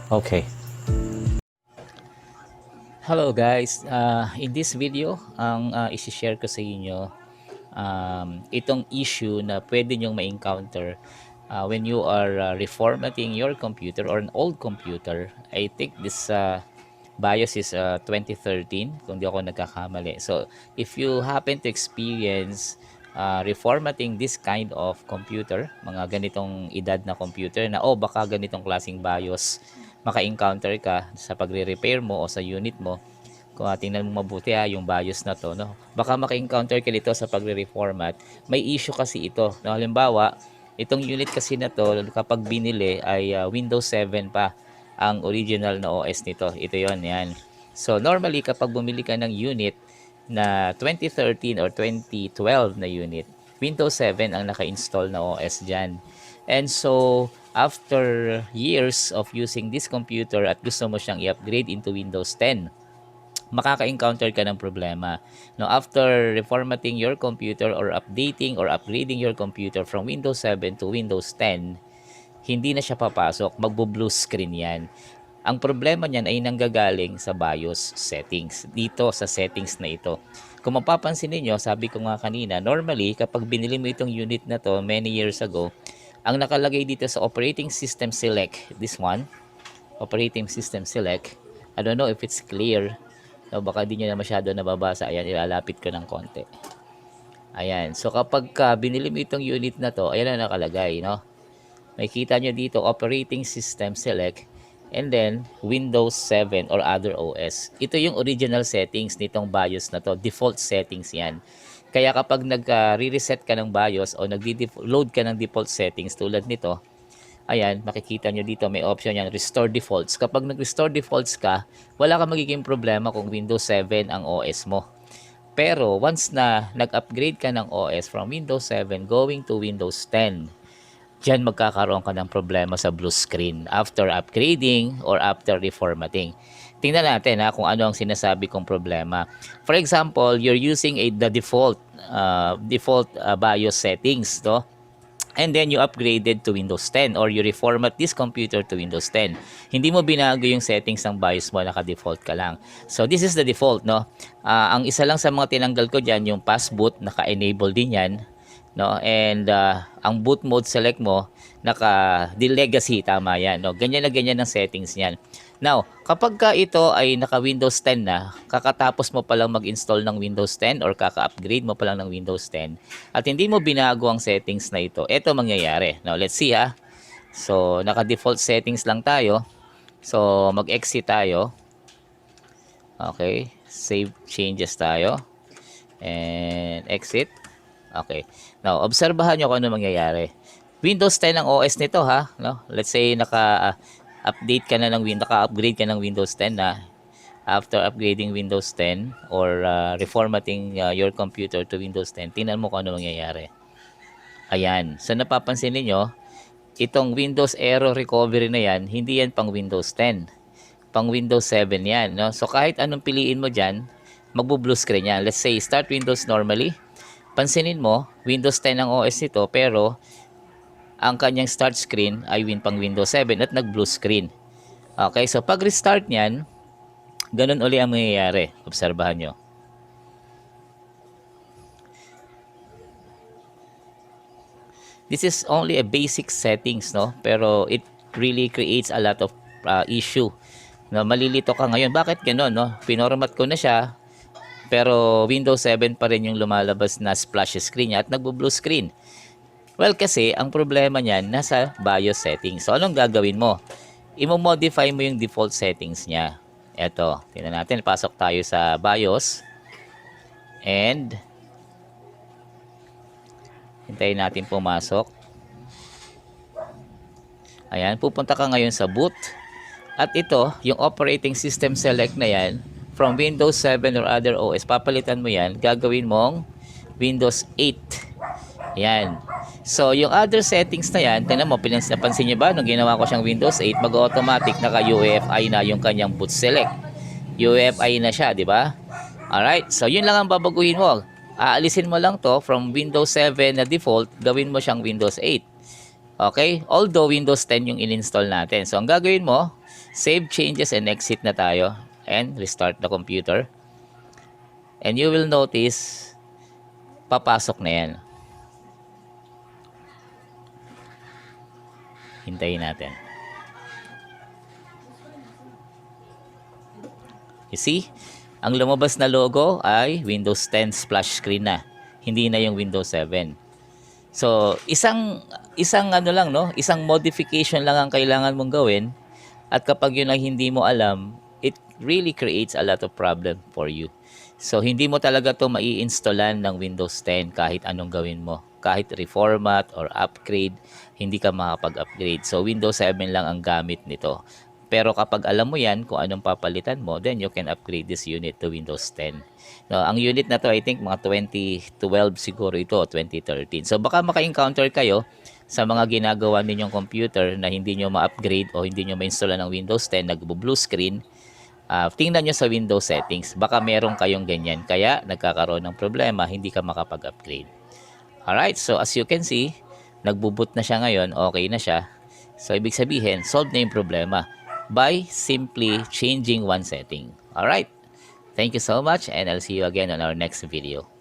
Okay. Hello guys, in this video, ang isi-share ko sa inyo itong issue na pwede nyong ma-encounter when you are reformatting your computer or an old computer. I think this BIOS is 2013 kung di ako nagkakamali. So if you happen to experience reformatting this kind of computer, mga ganitong edad na computer na baka ganitong klaseng BIOS maka-encounter ka sa pagre-repair mo o sa unit mo, kung tingnan mo mabuti yung BIOS na to, no? Baka maka-encounter ka dito sa pagre-reformat. May issue kasi ito, no? Halimbawa, itong unit kasi na to, kapag binili ay Windows 7 pa ang original na OS nito. Ito yon, yan. So normally kapag bumili ka ng unit na 2013 or 2012 na unit, Windows 7 ang naka-install na OS dyan. And so, after years of using this computer at gusto mo siyang i-upgrade into Windows 10, makaka-encounter ka ng problema. Now, after reformatting your computer or updating or upgrading your computer from Windows 7 to Windows 10, hindi na siya papasok. Magbo-blue screen yan. Ang problema niyan ay nanggagaling sa BIOS settings. Dito sa settings na ito. Kung mapapansin niyo, sabi ko nga kanina, normally kapag binili mo itong unit na to many years ago, ang nakalagay dito sa operating system select, this one, operating system select, I don't know if it's clear. So, baka di nyo na masyado nababasa. Ayan, ilalapit ko ng konti. Ayan. So, kapag binili mo itong unit na to, ayan na nakalagay, no? May kita nyo dito, operating system select, and then Windows 7 or other OS. Ito yung original settings nitong BIOS na to. Default settings yan. Kaya kapag nag-re-reset ka ng BIOS o nag-load ka ng default settings tulad nito, ayan, makikita nyo dito, may option yan, Restore Defaults. Kapag nag-Restore Defaults ka, wala kang magiging problema kung Windows 7 ang OS mo. Pero, once na nag-upgrade ka ng OS from Windows 7 going to Windows 10, dyan magkakaroon ka ng problema sa blue screen after upgrading or after reformatting. Tingnan natin kung ano ang sinasabi kong problema. For example, you're using the default BIOS settings, no? And then you upgraded to Windows 10 or you reformat this computer to Windows 10. Hindi mo binago yung settings ng BIOS mo, naka-default ka lang. So this is the default, no? Ang isa lang sa mga tinanggal ko diyan yung pass boot, naka-enable din yan, no? And ang boot mode select mo, naka legacy, tama yan, no? Ganyan na ganyan ang settings niyan. Now, kapag ito ay naka Windows 10 na, kakatapos mo palang mag-install ng Windows 10 or kaka-upgrade mo palang ng Windows 10 at hindi mo binago ang settings na ito, ito mangyayari. Now, let's see So, naka-default settings lang tayo. So, mag-exit tayo. Okay, save changes tayo. And exit. Okay. Now, obserbahan nyo kung ano mangyayari. Windows 10 ang OS nito no? Let's say naka-update ka na naka-upgrade ka ng Windows 10 na after upgrading Windows 10 or reformatting your computer to Windows 10. Tingnan mo kung ano mangyayari. Ayan. So napapansin niyo, itong Windows Error Recovery na yan, hindi yan pang Windows 10. Pang Windows 7 yan, no? So kahit anong piliin mo diyan, magbo-blue screen yan. Let's say start Windows normally. Pansinin mo, Windows 10 ang OS nito, pero ang kanyang start screen ay pang Windows 7 at nag-blue screen. Okay, so pag restart niyan, ganun uli ang mangyayari. Obserbahan nyo. This is only a basic settings, no? Pero it really creates a lot of issue. No, malilito ka ngayon. Bakit gano'n, no? Pinormat ko na siya, pero Windows 7 pa rin yung lumalabas na splash screen niya at nagbo-blue screen. Well, kasi ang problema niyan nasa BIOS settings. So, anong gagawin mo? I-modify mo yung default settings niya. Eto, tingnan natin. Pasok tayo sa BIOS. And, hintayin natin pumasok. Ayan, pupunta ka ngayon sa boot. At ito, yung operating system select na yan, from Windows 7 or other OS, papalitan mo yan, gagawin mong Windows 8. Ayan. So, yung other settings na yan, tingnan mo, napansin nyo ba, nung ginawa ko siyang Windows 8, mag-automatic naka-UEFI na yung kanyang boot select. UEFI na siya, di ba? Alright, so yun lang ang babaguhin mo. Aalisin mo lang to from Windows 7 na default, gawin mo siyang Windows 8. Okay? Although Windows 10 yung in-install natin. So, ang gagawin mo, save changes and exit na tayo and restart the computer. And you will notice, papasok na yan. Hintayin natin. You see? Ang lumabas na logo ay Windows 10 splash screen na. Hindi na yung Windows 7. So, isang ano lang, no? Isang modification lang ang kailangan mong gawin. At kapag yun ay hindi mo alam, it really creates a lot of problem for you. So, hindi mo talaga to mai-installan ng Windows 10 kahit anong gawin mo. Kahit reformat or upgrade, hindi ka makapag-upgrade. So, Windows 7 lang ang gamit nito. Pero kapag alam mo yan kung anong papalitan mo, then you can upgrade this unit to Windows 10. No, ang unit na to, I think mga 2012 siguro ito, 2013. So baka maka-encounter kayo sa mga ginagawa ninyong computer na hindi nyo ma-upgrade o hindi nyo ma-install ng Windows 10, nagbo-blue screen. Tingnan nyo sa Windows settings, baka meron kayong ganyan. Kaya nagkakaroon ng problema, hindi ka makapag-upgrade. Alright, so as you can see, nagbo-boot na siya ngayon, okay na siya. So ibig sabihin, solve na yung problema by simply changing one setting. Alright, thank you so much and I'll see you again on our next video.